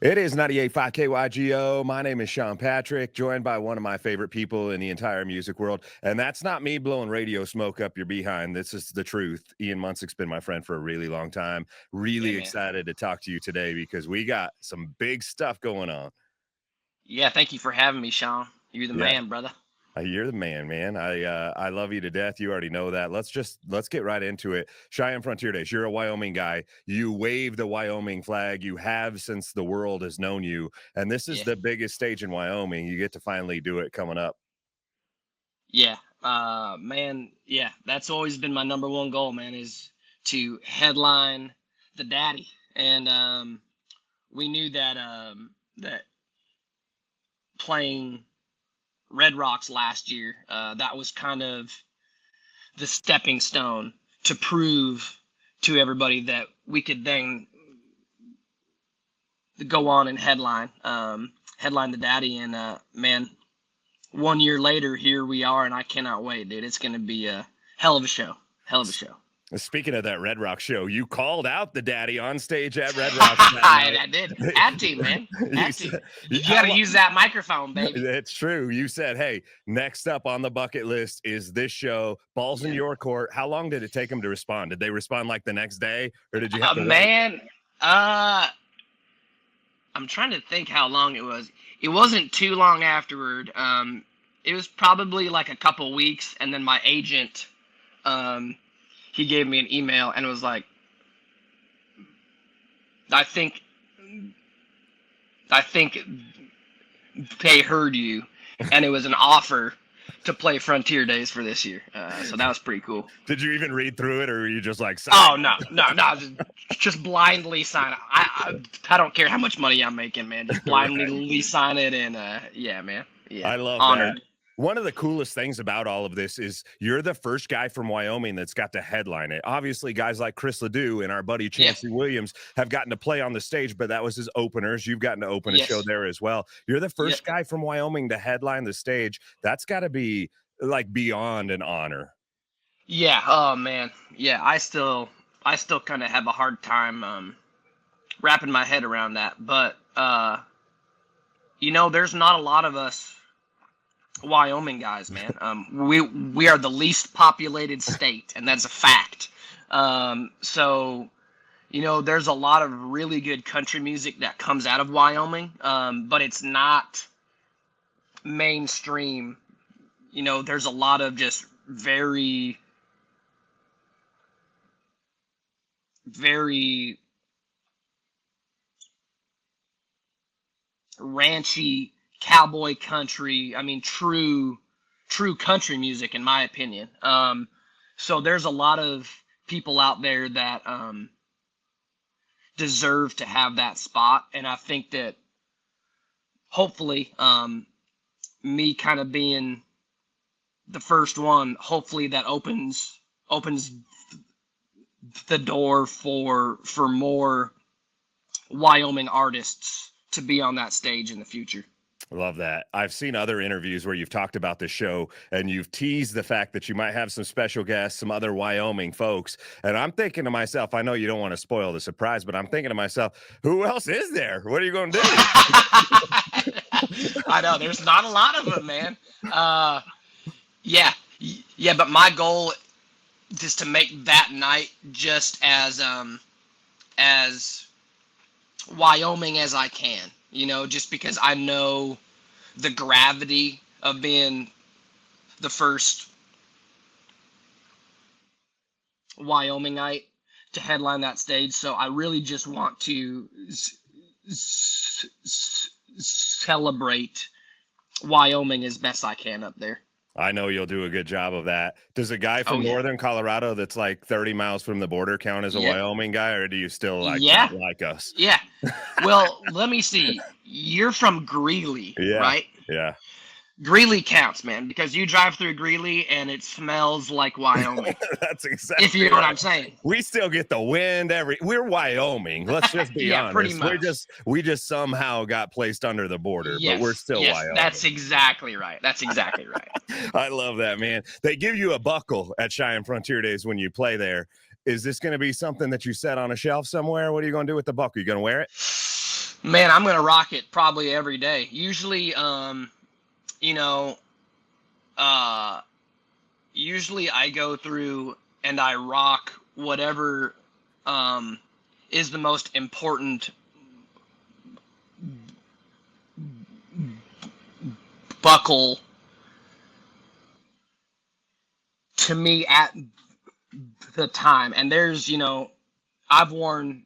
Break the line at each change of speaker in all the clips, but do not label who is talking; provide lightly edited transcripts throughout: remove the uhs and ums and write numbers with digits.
It is 98.5 KYGO. My name is Sean Patrick, joined by one of my favorite people in the entire music world. And that's not me blowing radio smoke up your behind. This is the truth. Ian Munsick's been my friend for a really long time. Really excited to talk to you today because we got some big stuff going on.
Yeah, thank you for having me, Shawn. You're the man, brother.
You're the man. I love you to death. You already know that. Let's get right into it. Cheyenne Frontier Days. You're a Wyoming guy. You wave the Wyoming flag. You have since the world has known you. And this is the biggest stage in Wyoming. You get to finally do it coming up.
Yeah, man. Yeah, that's always been my number one goal, man, is to headline the Daddy. And we knew that that playing Red Rocks last year, that was kind of the stepping stone to prove to everybody that we could then go on and headline the Daddy. And man, 1 year later, here we are, and I cannot wait, dude. It's going to be a hell of a show.
Speaking of that Red Rock show, you called out the Daddy on stage at Red Rock.
I did. Had to, man. Had to. You got to use that microphone, baby.
It's true. You said, hey, next up on the bucket list is this show, Balls in Your Court. How long did it take them to respond? Did they respond like the next day, or did you have to
wait? I'm trying to think how long it was. It wasn't too long afterward. It was probably like a couple weeks, and then my agent, he gave me an email and it was like, I think they heard you, and it was an offer to play Frontier Days for this year. So that was pretty cool.
Did you even read through it, or were you just like,
oh, no, just blindly sign it. I don't care how much money I'm making, man. Just blindly sign it, and yeah, man. Yeah,
I love
honored.
that. One of the coolest things about all of this is you're the first guy from Wyoming that's got to headline it. Obviously, guys like Chris Ledoux and our buddy Chancey Williams have gotten to play on the stage, but that was his openers. You've gotten to open a show there as well. You're the first guy from Wyoming to headline the stage. That's got to be like beyond an honor.
Yeah. Oh man. Yeah. I still kind of have a hard time wrapping my head around that. But there's not a lot of us Wyoming guys, man. We are the least populated state, and that's a fact. So there's a lot of really good country music that comes out of Wyoming, but it's not mainstream. There's a lot of just very, very ranchy cowboy country. I mean, true country music, in my opinion. So there's a lot of people out there that deserve to have that spot, and I think that hopefully me kind of being the first one, hopefully that opens the door for more Wyoming artists to be on that stage in the future.
Love that. I've seen other interviews where you've talked about the show and you've teased the fact that you might have some special guests, some other Wyoming folks. And I'm thinking to myself, I know you don't want to spoil the surprise, but I'm thinking to myself, who else is there? What are you going to do?
I know there's not a lot of them, man. Yeah, but my goal is to make that night just as Wyoming as I can. Just because I know the gravity of being the first Wyomingite to headline that stage. So I really just want to celebrate Wyoming as best I can up there.
I know you'll do a good job of that. Does a guy from northern Colorado that's like 30 miles from the border count as a Wyoming guy, or do you still like us?
Yeah. Well, let me see. You're from Greeley, right?
Yeah.
Greeley counts, man, because you drive through Greeley and it smells like Wyoming.
That's exactly.
If you know what I'm saying.
We still get the wind we're Wyoming. Let's just be honest.
Pretty much.
We just somehow got placed under the border, but we're still Wyoming.
That's exactly right.
I love that, man. They give you a buckle at Cheyenne Frontier Days when you play there. Is this going to be something that you set on a shelf somewhere? What are you going to do with the buckle? You going to wear it?
Man, I'm gonna rock it probably every day. Usually, you know, uh, usually I go through and I rock whatever um is the most important buckle to me at the time. And there's, I've worn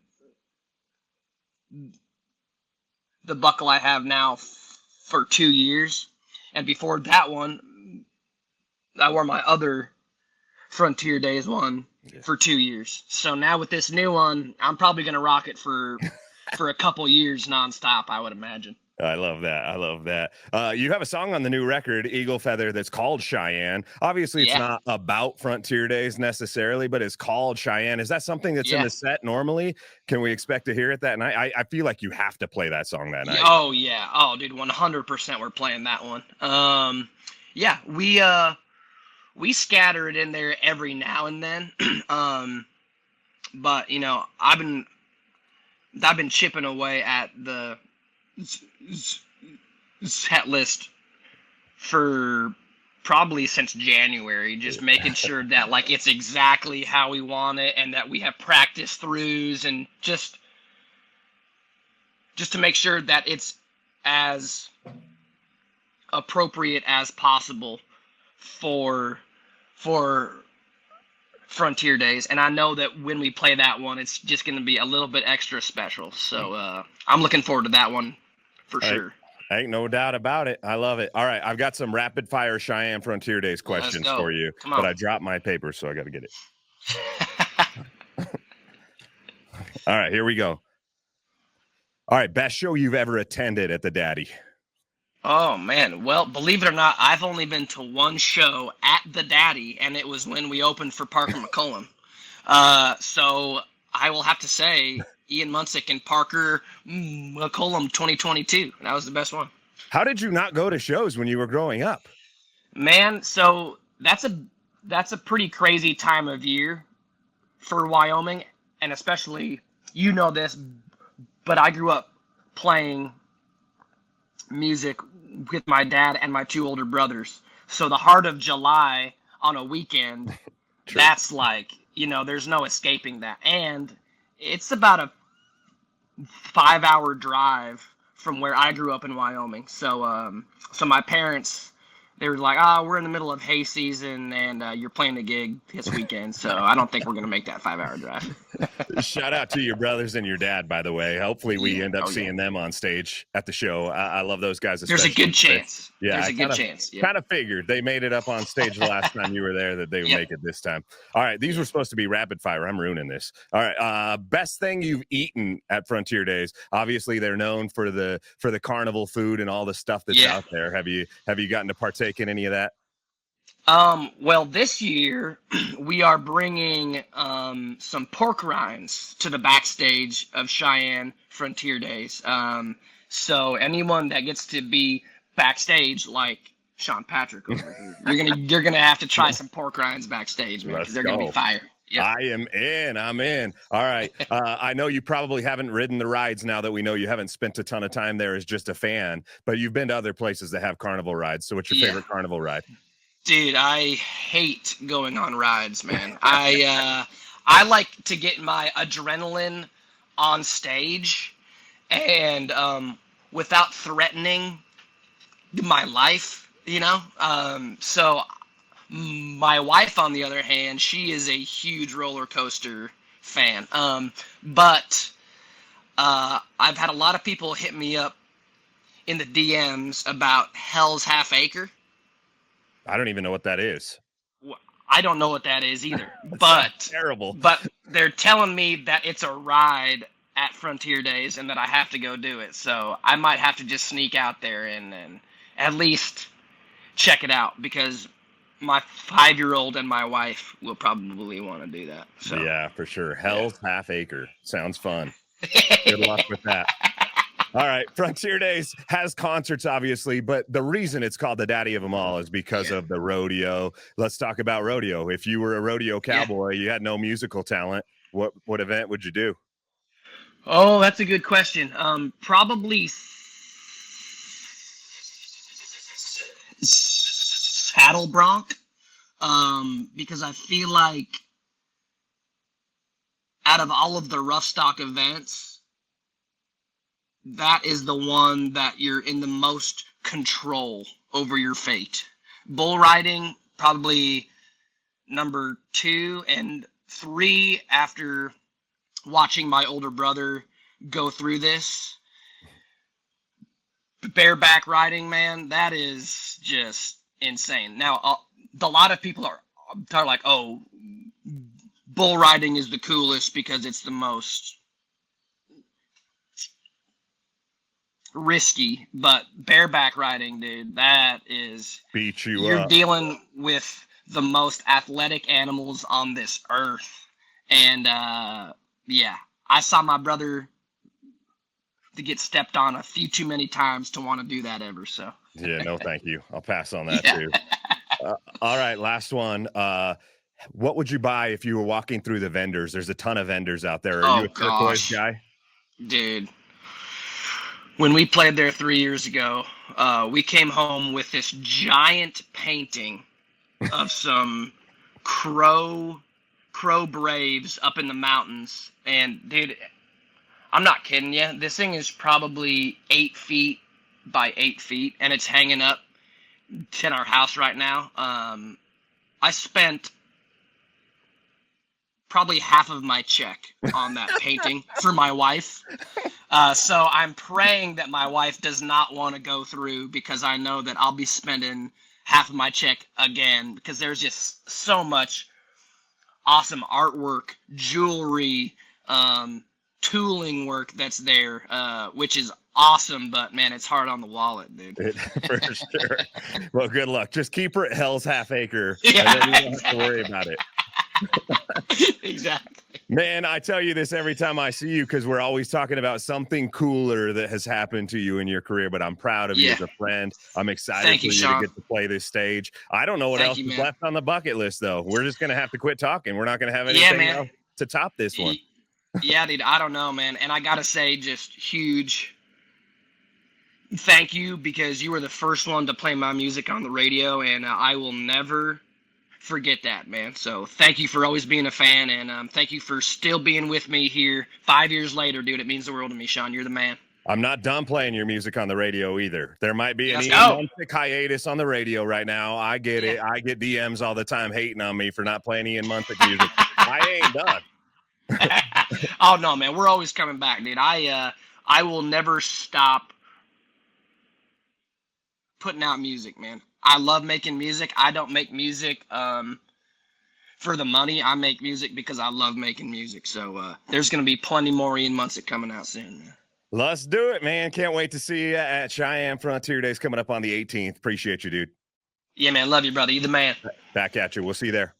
the buckle I have now for 2 years, and before that one, I wore my other Frontier Days one for 2 years. So now with this new one, I'm probably gonna rock it for a couple years nonstop, I would imagine.
I love that. I love that. You have a song on the new record, Eagle Feather, that's called Cheyenne. Obviously, it's
Yeah,
not about Frontier Days necessarily, but it's called Cheyenne. Is that something that's in
yeah.
the set normally? Can we expect to hear it that night? I feel like you have to play that song that night.
Oh yeah. Oh dude, 100% we're playing that one. Yeah, we scatter it in there every now and then. But I've been chipping away at the set list for probably since January, just making sure that like it's exactly how we want it, and that we have practice throughs, and just to make sure that it's as appropriate as possible for Frontier Days. And I know that when we play that one, it's just going to be a little bit extra special. So I'm looking forward to that one for sure.
Ain't no doubt about it. I love it. All right, I've got some rapid fire Cheyenne Frontier Days questions for you, but I dropped my paper, so I got to get it. All right, here we go. All right, best show you've ever attended at the Daddy?
Oh man, well, believe it or not, I've only been to one show at the Daddy, and it was when we opened for Parker McCollum. So I will have to say Ian Munsick and Parker McCollum 2022. That was the best one.
How did you not go to shows when you were growing up?
Man, so that's a pretty crazy time of year for Wyoming, and especially, you know this, but I grew up playing music with my dad and my two older brothers. So the heart of July on a weekend, that's like, there's no escaping that. And it's about a 5-hour drive from where I grew up in Wyoming. So my parents, they were like, we're in the middle of hay season, and you're playing the gig this weekend, so I don't think we're going to make that 5-hour drive.
Shout out to your brothers and your dad, by the way. Hopefully we end up seeing them on stage at the show. I love those guys.
There's a good chance.
Yeah,
there's a good chance. Yeah.
Kind of figured they made it up on stage the last time you were there that they would make it this time. All right, these were supposed to be rapid fire. I'm ruining this. All right, best thing you've eaten at Frontier Days. Obviously, they're known for the carnival food and all the stuff that's out there. Have you gotten to partake in any of that?
Well, this year we are bringing some pork rinds to the backstage of Cheyenne Frontier Days. So anyone that gets to be backstage, like Sean Patrick over here, you're gonna have to try some pork rinds backstage, man, because they're gonna be fire. Yep.
I am in. I'm in. All right. I know you probably haven't ridden the rides now that we know you haven't spent a ton of time there as just a fan, but you've been to other places that have carnival rides. So what's your favorite carnival ride?
Dude, I hate going on rides, man. I like to get my adrenaline on stage, and without threatening my life, So my wife, on the other hand, she is a huge roller coaster fan. But I've had a lot of people hit me up in the DMs about Hell's Half Acre.
I don't even know what that is.
I don't know what that is either. But
terrible.
But they're telling me that it's a ride at Frontier Days and that I have to go do it. So I might have to just sneak out there and at least check it out, because my 5-year-old and my wife will probably want to do that. So
yeah, for sure. Hell's Half Acre sounds fun. Good luck with that. All right, Frontier Days has concerts, obviously, but the reason it's called the Daddy of them all is because of the rodeo. Let's talk about rodeo. If you were a rodeo cowboy, you had no musical talent, what event would you do?
Oh, that's a good question. Probably saddle bronc. Because I feel like out of all of the rough stock events, that is the one that you're in the most control over your fate. Bull riding, probably number 2 and 3 after watching my older brother go through this. Bareback riding, man, that is just insane. Now, a lot of people are like, oh, bull riding is the coolest because it's the most risky, but bareback riding, dude, that is
Beat you
you're
up.
dealing with the most athletic animals on this earth. And yeah, I saw my brother to get stepped on a few too many times to want to do that ever. So
Yeah, no, thank you. I'll pass on that
yeah.
too. All right, last one. What would you buy if you were walking through the vendors? There's a ton of vendors out there. Are you a turquoise guy?
Dude. When we played there 3 years ago, we came home with this giant painting of some crow braves up in the mountains. And dude, I'm not kidding you. This thing is probably 8 feet by 8 feet, and it's hanging up in our house right now. I spent probably half of my check on that painting for my wife. So I'm praying that my wife does not want to go through, because I know that I'll be spending half of my check again, because there's just so much awesome artwork, jewelry, tooling work that's there, which is awesome, but man, it's hard on the wallet, dude.
For sure. Well, good luck. Just keep her at Hell's Half Acre,
Yeah,
and then you don't have to worry about it.
Exactly.
Man, I tell you this every time I see you, because we're always talking about something cooler that has happened to you in your career, but I'm proud of you as a friend. I'm excited for you
Shawn.
to get to play this stage. I don't know what else is left on the bucket list, though. We're just going to have to quit talking. We're not going to have anything else to top this one.
Yeah, dude, I don't know, man. And I got to say, just huge thank you, because you were the first one to play my music on the radio, and I will never forget that, man. So thank you for always being a fan, and thank you for still being with me here 5 years later, dude. It means the world to me, Shawn. You're the man.
I'm not done playing your music on the radio either. There might be an Munsick hiatus on the radio right now. I get it. I get DMs all the time hating on me for not playing Ian Munsick music. I ain't done.
Oh no, man, we're always coming back, dude. I will never stop putting out music, man. I love making music. I don't make music for the money. I make music because I love making music. So there's gonna be plenty more Ian Munsick coming out soon, man.
Let's do it, man. Can't wait to see you at Cheyenne Frontier Days coming up on the 18th. Appreciate you, dude.
Yeah, man. Love you, brother. You the man.
Back at you. We'll see you there.